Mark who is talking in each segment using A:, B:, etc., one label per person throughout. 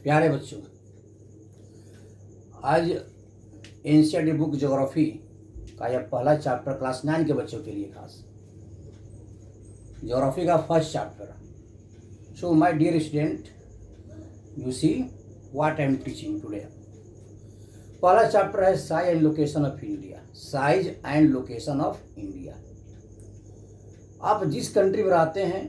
A: प्यारे बच्चों, आज एनसीईआरटी बुक ज्योग्राफी का यह पहला चैप्टर क्लास 9 के बच्चों के लिए खास ज्योग्राफी का first chapter. So my dear student, you see what I am teaching today. पहला चैप्टर है size and location of India. Size and location of India. आप जिस कंट्री में रहते हैं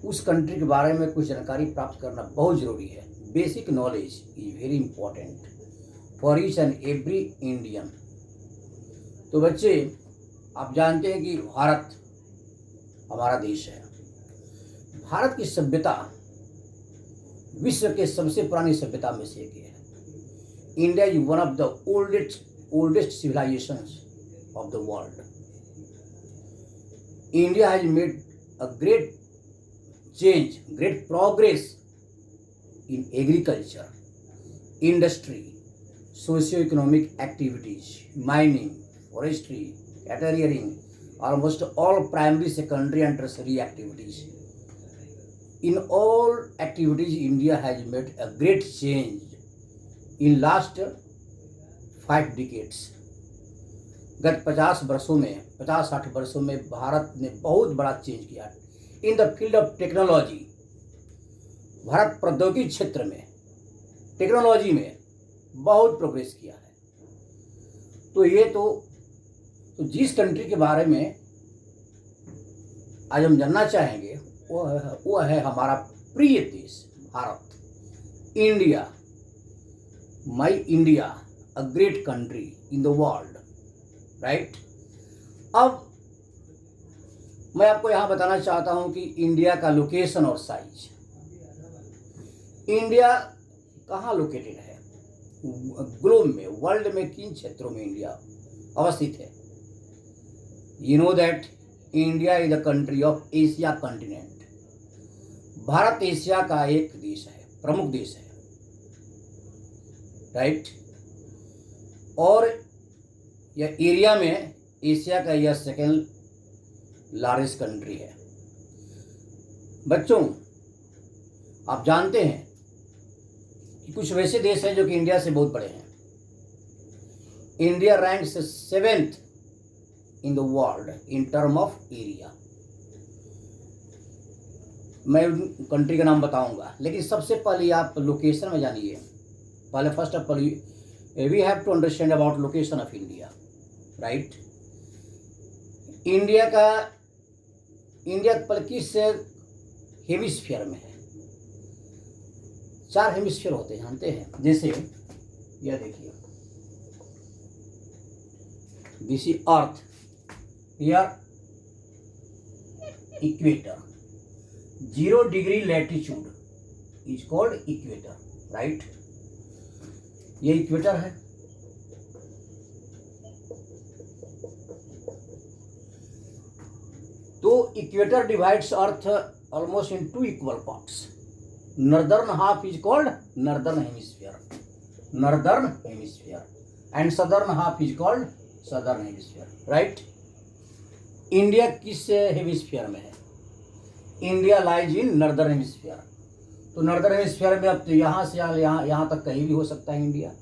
A: उस कंट्री के बारे में कुछ जानकारी प्राप्त करना बहुत जरूरी है। Basic knowledge is very important for each and every Indian. तो बच्चे, आप जानते हैं कि भारत हमारा देश है। भारत की सभ्यता विश्व के सबसे पुरानी सभ्यता में से एक है। India is one of the oldest civilisations of the world. India has made a great change, great progress in agriculture, industry, socio-economic activities, mining, forestry, caterpillar, almost all primary, secondary and tertiary activities. In all activities, India has made a great change in last 5 decades. गत 50 वर्षों में 50-60 वर्षों में भारत ने बहुत बड़ा change किया। In the field of technology, Bharat प्रौद्योगिकी क्षेत्र में टेक्नोलॉजी में बहुत प्रोग्रेस किया है। तो ये तो जिस कंट्री के बारे में आज हम जानना चाहेंगे वो है हमारा प्रिय देश Bharat. India, my India, a great country in the world, right. अब मैं आपको यहाँ बताना चाहता हूँ कि इंडिया का लोकेशन और साइज। इंडिया कहाँ लोकेटेड है ग्लोब में, वर्ल्ड में किन क्षेत्रों में इंडिया अवस्थित है? You know that India is the country of Asia continent. Bharat Asia का एक देश है, प्रमुख देश है, राइट। और यह एरिया में एशिया का यह सेकेंड लार्जेस्ट कंट्री है। बच्चों, आप जानते हैं कि कुछ वैसे देश हैं जो कि इंडिया से बहुत बड़े हैं। India ranks 7th in the world in term of area. मैं उन कंट्री का नाम बताऊंगा, लेकिन सबसे पहले आप लोकेशन में जानिए। पहले first of all we have to understand about location of India, right. India पर किस हेमिस्फीयर में है? 4 हेमिस्फीयर होते हैं, जानते हैं। जैसे यह देखिए, this is earth, here equator, 0 degree latitude is called equator, right. ये इक्वेटर है। तो equator divides earth almost in 2 equal parts. Northern half is called northern hemisphere and southern half is called southern hemisphere, right. India किस hemisphere में है? India lies in northern hemisphere. तो northern hemisphere में अब तो यहाँ से यहाँ तक कहीं भी हो सकता है इंडिया।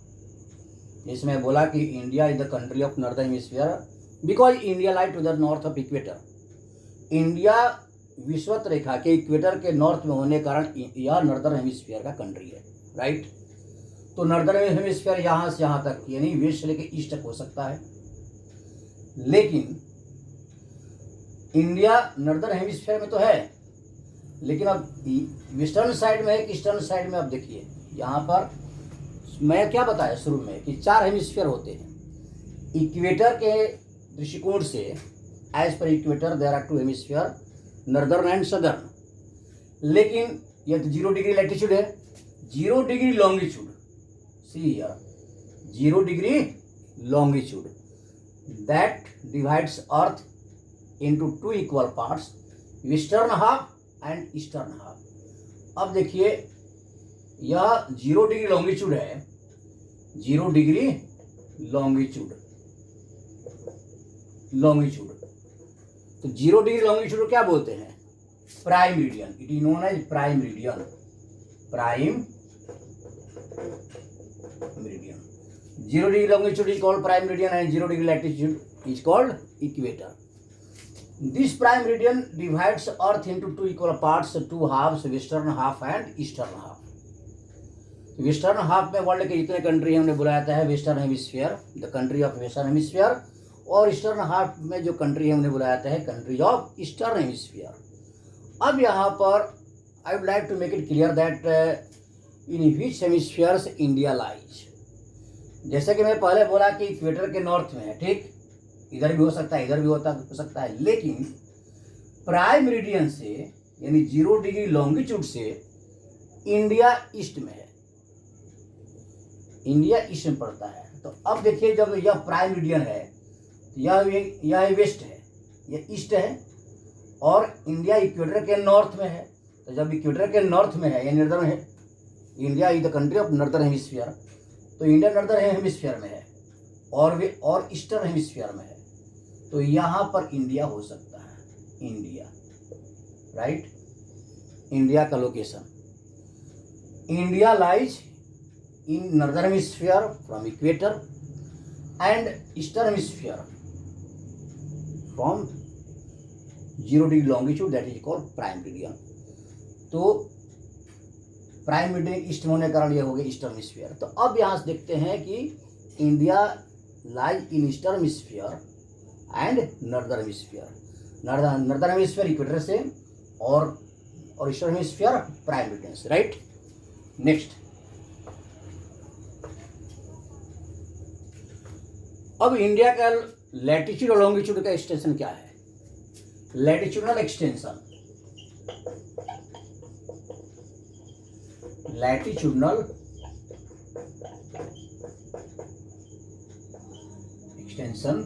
A: जिसमें बोला कि India is the country of northern hemisphere because India lie to the north of equator. India विषुवत रेखा के इक्वेटर के नॉर्थ में होने के कारण यह नॉर्दर्न हेमिस्फीयर का कंट्री है, राइट। तो नॉर्दर्न हेमिस्फीयर यहाँ से यहाँ तक, यानी वेस्ट से लेकर ईस्ट तक हो सकता है। लेकिन इंडिया नॉर्दर्न हेमिस्फीयर में तो है, लेकिन अब वेस्टर्न साइड में है कि ईस्टर्न साइड में? अब देखिए, यहाँ पर मैं क्या बताया शुरू में कि 4 हेमिस्फीयर होते हैं। इक्वेटर के दृष्टिकोण से as per equator there are 2 hemisphere, northern and southern. लेकिन यह तो 0 डिग्री लैटिट्यूड है, 0 degree longitude, see here 0 degree longitude that divides earth into 2 equal parts, western half and eastern half. अब देखिए, यह 0 डिग्री लॉन्गिट्यूड है, 0 डिग्री लॉन्गिट्यूड। तो 0 degree longitude को क्या बोलते हैं? Prime median. It is known as prime median. Prime meridian. 0 degree longitude is called prime meridian and 0 degree latitude is called equator. This prime meridian divides Earth into two equal parts, two halves, western half and eastern half. Western half में world के जितने country हमने बुलाया था है western hemisphere, the country of western hemisphere, और eastern half में जो कंट्री हमने बुलाया था है कंट्रीज ऑफ ईस्टर्न हेमिस्फीयर। अब यहाँ पर I would like to make it clear that in which hemispheres India lies. जैसे कि मैं पहले बोला कि इक्वेटर के नॉर्थ में है, ठीक, इधर भी हो सकता है, इधर भी हो सकता है, लेकिन प्राइम मेरिडियन से यानी 0 डिग्री लॉन्गिट्यूड से इंडिया ईस्ट में है, इंडिया ईस्ट में पड़ता है। तो अब देखिए जब यह प्राइम मेरिडियन है तो यह वेस्ट है, यह ईस्ट है, और इंडिया इक्वेटर के नॉर्थ में है। तो जब इक्वेटर के नॉर्थ में है या नॉर्दर्न है, India is the country of northern hemisphere, तो इंडिया नॉर्दर्न हेमिस्फीयर में है और ईस्टर्न हेमिस्फीयर में है, तो यहाँ पर इंडिया हो सकता है, इंडिया, राइट। इंडिया का location, India lies in northern hemisphere from equator and eastern hemisphere from 0 degree longitude, that is called prime meridian. तो प्राइम मेरिडियन ईस्ट में होने के कारण यह हो गया ईस्टर्न हेमिस्फीयर। तो अब यहाँ से देखते हैं कि India lies in eastern hemisphere and northern hemisphere. Northern hemisphere equator से और ईस्टर्न हेमिस्फीयर प्राइम मेरिडियन से, राइट। नेक्स्ट, अब इंडिया का लैटिट्यूड और लॉन्गिट्यूड का एक्सटेंशन क्या है? Latitudinal extension, latitudinal extension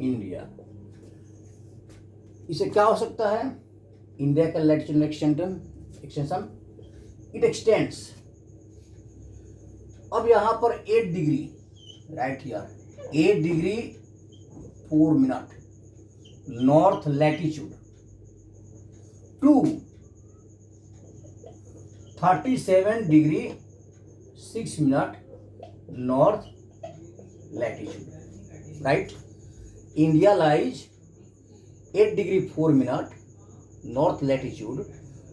A: India, इसे क्या हो सकता है? इंडिया का लैटिट्यूडनल एक्सटेंशन इट एक्सटेंड्स, अब यहां पर 8 degree, right here 8 degree 4 minute north latitude to 37 degree 6 minute north latitude, right. India lies 8 degree 4 minute north latitude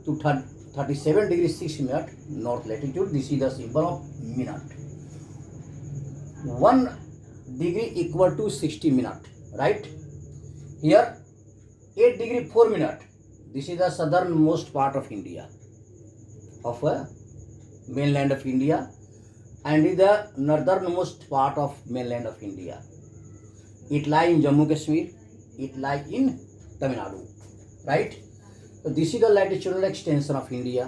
A: to 37 degree 6 minute north latitude. This is the symbol of minute. 1 degree equal to 60 minute, right? Here 8 degree 4 minute. This is the southernmost part of India, of a mainland of India, and is the northernmost part of mainland of India. It lies in Jammu Kashmir. It lies in Tamil Nadu, right? तो this is the latitudinal extension of India.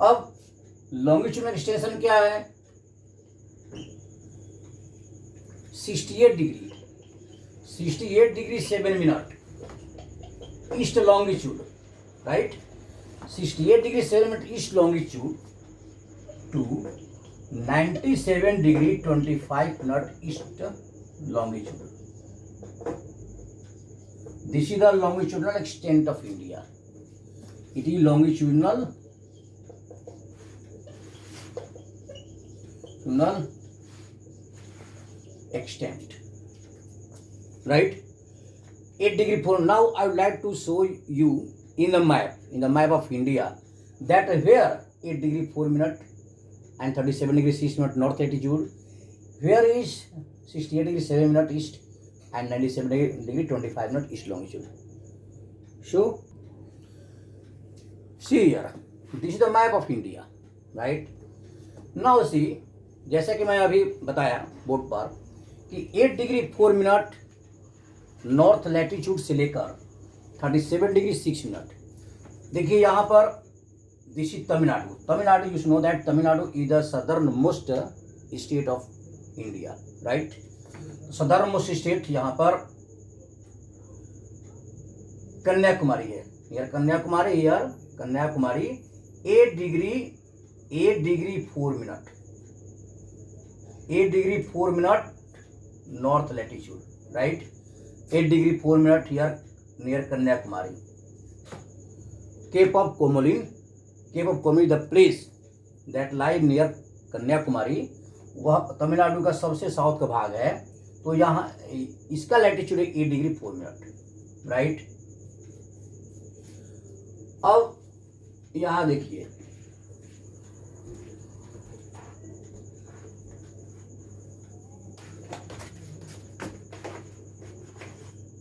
A: अब longitudinal extension क्या है? 68 degree 7 minute east longitude, right. 68 degree 7 minute east longitude to 97 degree 25 minute east longitude. This is the longitudinal extent of India. It is longitudinal extent, right? 8 degree 4. Now I would like to show you in the map of India, that where 8 degree 4 minute and 37 degree 6 minute north latitude, where is 68 degree 7 minute east and 97 degree 25 minute east longitude. So see here, this is the map of India, right? Now see, जैसे कि मैं अभी बताया board पर कि 8 degree 4 minute north latitude से लेकर 37 degree 6 minute, देखिए यहाँ पर this is Tamil Nadu. Tamil Nadu, you know that Tamil Nadu is the southern most state of India, right? Southern most state यहाँ पर कन्याकुमारी है. यार कन्याकुमारी, यार Kanyakumari 8 degree 4 minute, 8 degree 4 minute north latitude, right? 8 degree 4 minute here near Kanyakumari. Cape of Komorin the place that lie near Kanyakumari, वह तमिलनाडु का सबसे south का भाग है। तो यहाँ इसका लैटिट्यूड है 8 डिग्री 4 मिनट, राइट। अब यहाँ देखिए,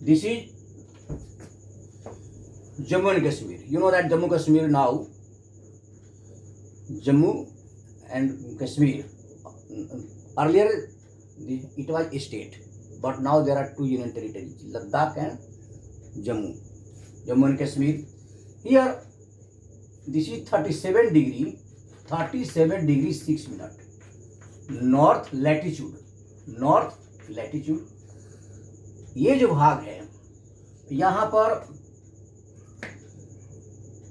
A: this is Jammu and Kashmir. You know that Jammu Kashmir now, Jammu and Kashmir, earlier it was a state, but now there are two union territories, Ladakh and Jammu. Jammu and Kashmir. Here, this is 37 degree 6 minute. North latitude. ये जो भाग है, यहाँ पर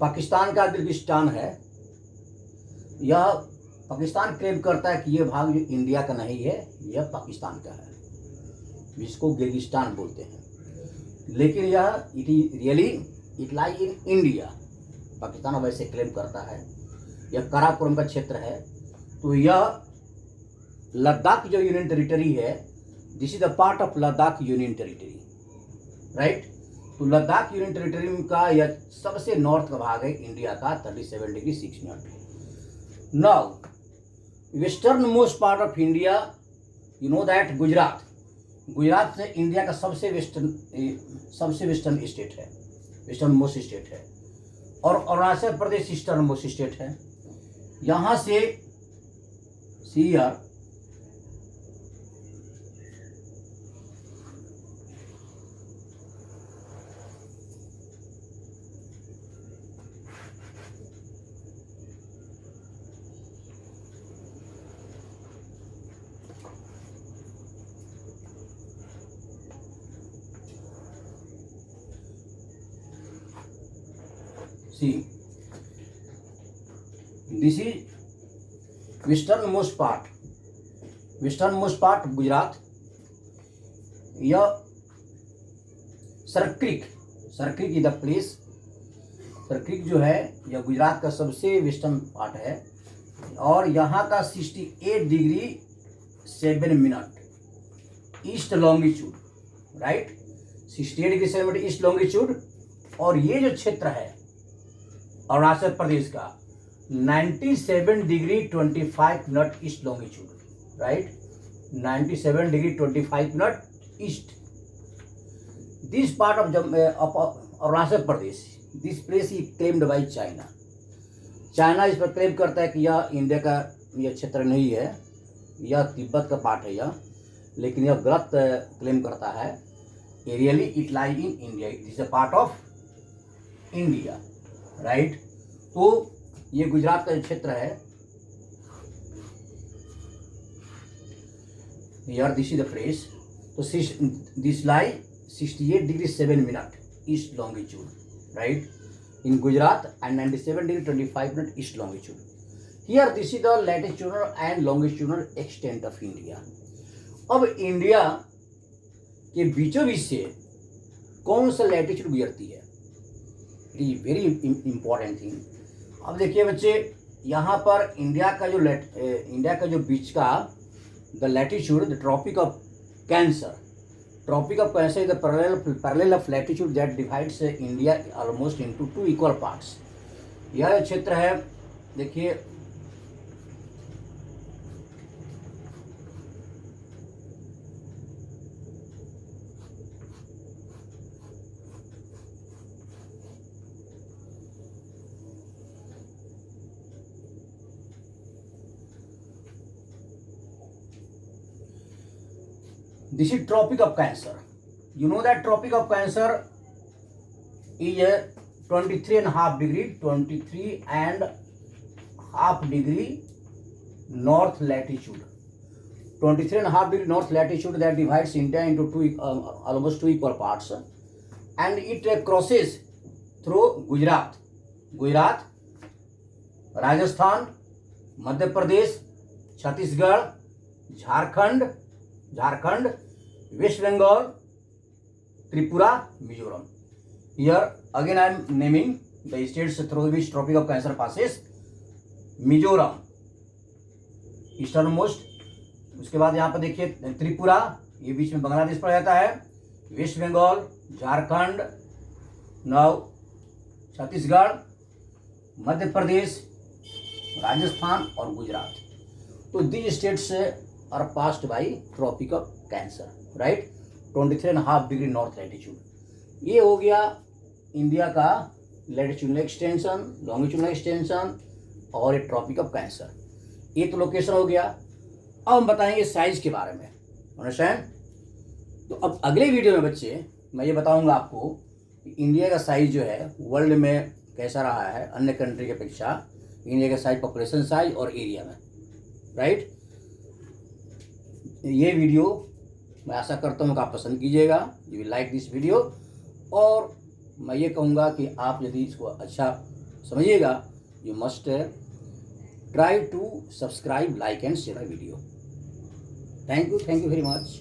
A: पाकिस्तान का गिर्गिस्तान है। यह Pakistan claim करता है कि यह भाग जो इंडिया का नहीं है, यह पाकिस्तान का है, जिसको गिर्गिस्तान बोलते हैं। लेकिन यह it lie in India. Pakistan वैसे क्लेम करता है। यह काराकोरम का क्षेत्र है। तो यह लद्दाख जो यूनियन टेरिटरी है, this is the part of Ladakh union territory, right. तो लद्दाख यूनियन टेरिटरी का यह सबसे नॉर्थ का भाग है इंडिया का, 37 degree 6 minute. Now western most part of India, you know that Gujarat से इंडिया का सबसे वेस्टर्न स्टेट है, वेस्टर्न मोस्ट स्टेट है। और Arunachal Pradesh eastern most state है। यहाँ से CR See, this is western most part Gujarat. यह Sir Creek is the place. Sir Creek जो है यह गुजरात का सबसे वेस्टर्न पार्ट है। और यहाँ का 68 degree 7 minute east longitude, right. 68 degree 7 minute east longitude. और ये जो क्षेत्र है अरुणाचल प्रदेश का, 97 degree 25 minute east longitude, right. 97 degree 25 minute east. This part of Arunachal Pradesh, this place is claimed by China इस पर क्लेम करता है कि यह इंडिया का यह क्षेत्र नहीं है, यह तिब्बत का पार्ट है यह। लेकिन यह गलत क्लेम करता है। Really it lie in India, it is a part of India, right. तो ये गुजरात का जो क्षेत्र है, यार दिस इज द प्लेस। तो this lie 68 degree 7 minute east longitude, right, in Gujarat and 97 degree 25 minute east longitude. Here this is the latitudinal and longitudinal extent of India. अब India के बीचों बीच से कौन सा लैटिट्यूड गुजरती है, वेरी इंपॉर्टेंट थिंग। अब देखिए बच्चे, यहाँ पर इंडिया का जो बीच का the latitude, the tropic of cancer is the parallel of latitude that divides India almost into 2 equal parts. यह क्षेत्र है, देखिए this is Tropic of Cancer. You know that Tropic of Cancer is a 23.5 degree north latitude. 23.5 degree north latitude that divides India into almost 2 equal parts, and it crosses through Gujarat, Rajasthan, Madhya Pradesh, Chhattisgarh, Jharkhand, West Bengal, Tripura, Mizoram. Here again I am naming the states through which tropic of cancer passes. Mizoram eastern most, उसके बाद यहाँ पर देखिए त्रिपुरा, ये बीच में बांग्लादेश पड़ जाता है, वेस्ट बंगाल, झारखंड, नव छत्तीसगढ़, मध्य प्रदेश, राजस्थान और गुजरात. तो these states are passed by tropic of cancer, right. 23.5 degree north latitude. ये हो गया इंडिया का लैटिट्यूडनल एक्सटेंशन, लॉन्गिट्यूडनल एक्सटेंशन और ये ट्रॉपिक ऑफ कैंसर. ये तो लोकेशन हो गया. अब हम बताएंगे साइज के बारे में. अंडरस्टैंड. तो अब अगले वीडियो में बच्चे मैं ये बताऊंगा आपको कि इंडिया का साइज जो है वर्ल्ड में कैसा रहा है अन्य कंट्री के अपेक्षा. इंडिया का साइज, पॉपुलेशन साइज और एरिया में, राइट. ये वीडियो मैं आशा करता हूँ कि आप पसंद कीजिएगा. You will like this video. और मैं ये कहूँगा कि आप यदि इसको अच्छा समझिएगा, you must try to subscribe, like and share the video. Thank you very much.